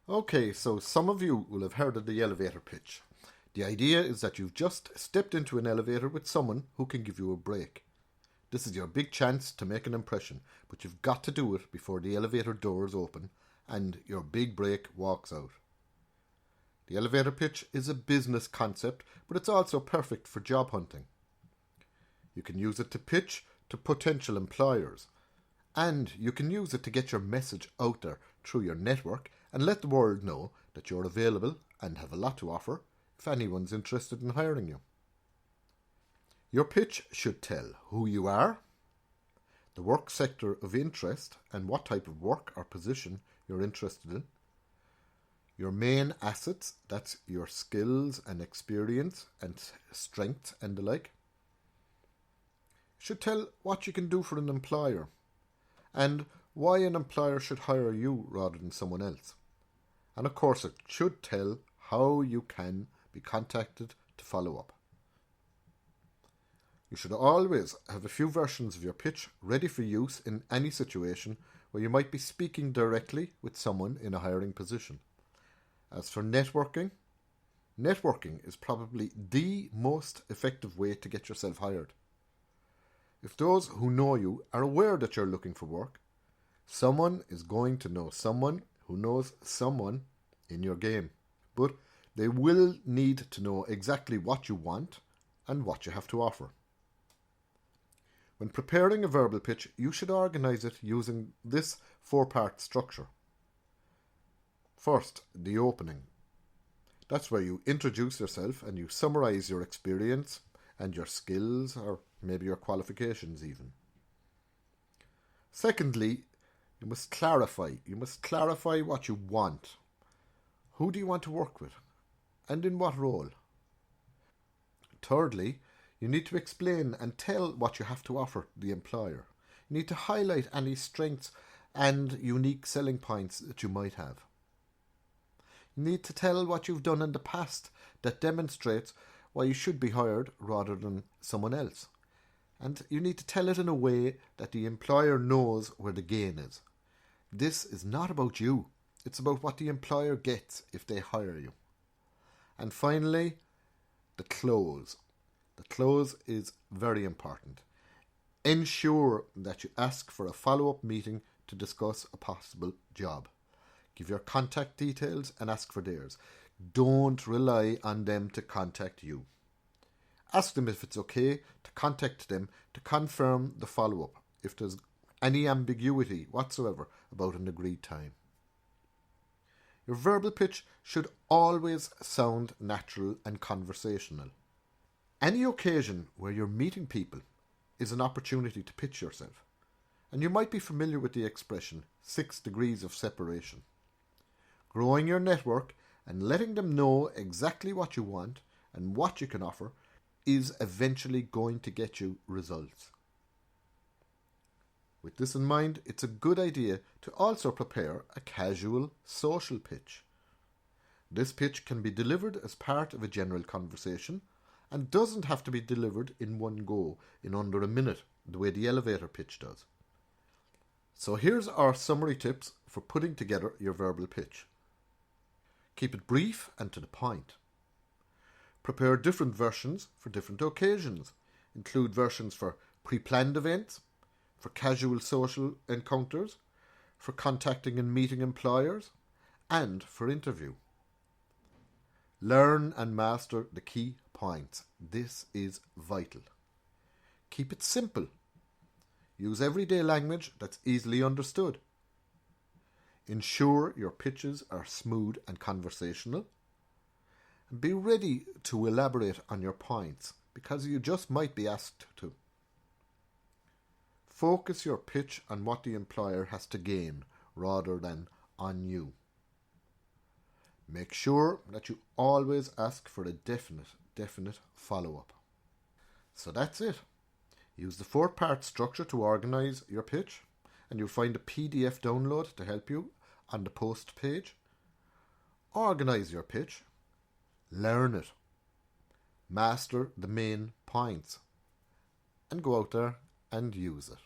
Okay, so some of you will have heard of the elevator pitch. The idea is that you've just stepped into an elevator with someone who can give you a break. This is your big chance to make an impression, but you've got to do it before the elevator doors open and your big break walks out. The elevator pitch is a business concept, but it's also perfect for job hunting. You can use it to pitch to potential employers, and you can use it to get your message out there through your network and let the world know that you're available and have a lot to offer if anyone's interested in hiring you. Your pitch should tell who you are, the work sector of interest and what type of work or position you're interested in, your main assets, that's your skills and experience and strengths and the like. It should tell what you can do for an employer and why an employer should hire you rather than someone else. And of course it should tell how you can be contacted to follow up. You should always have a few versions of your pitch ready for use in any situation where you might be speaking directly with someone in a hiring position. As for networking is probably the most effective way to get yourself hired. If those who know you are aware that you're looking for work, someone is going to know someone who knows someone in your game. But they will need to know exactly what you want and what you have to offer. When preparing a verbal pitch, you should organise it using this 4-part structure. First, the opening. That's where you introduce yourself and you summarise your experience and your skills, or maybe your qualifications even. Secondly, you must clarify. You must clarify what you want. Who do you want to work with? And in what role? Thirdly, you need to explain and tell what you have to offer the employer. You need to highlight any strengths and unique selling points that you might have. You need to tell what you've done in the past that demonstrates why you should be hired rather than someone else. And you need to tell it in a way that the employer knows where the gain is. This is not about you. It's about what the employer gets if they hire you. And finally, the close. The close is very important. Ensure that you ask for a follow-up meeting to discuss a possible job. Give your contact details and ask for theirs. Don't rely on them to contact you. Ask them if it's okay to contact them to confirm the follow-up if there's any ambiguity whatsoever about an agreed time. Your verbal pitch should always sound natural and conversational. Any occasion where you're meeting people is an opportunity to pitch yourself. And you might be familiar with the expression 6 degrees of separation. Growing your network and letting them know exactly what you want and what you can offer is eventually going to get you results. With this in mind, it's a good idea to also prepare a casual social pitch. This pitch can be delivered as part of a general conversation and doesn't have to be delivered in one go in under a minute, the way the elevator pitch does. So here's our summary tips for putting together your verbal pitch. Keep it brief and to the point. Prepare different versions for different occasions. Include versions for pre-planned events, for casual social encounters, for contacting and meeting employers, and for interview. Learn and master the key points. This is vital. Keep it simple. Use everyday language that's easily understood. Ensure your pitches are smooth and conversational. And be ready to elaborate on your points because you just might be asked to. Focus your pitch on what the employer has to gain rather than on you. Make sure that you always ask for a definite follow-up. So that's it. Use the 4-part structure to organise your pitch, and you'll find a PDF download to help you on the post page. Organise your pitch, learn it, master the main points, and go out there and use it.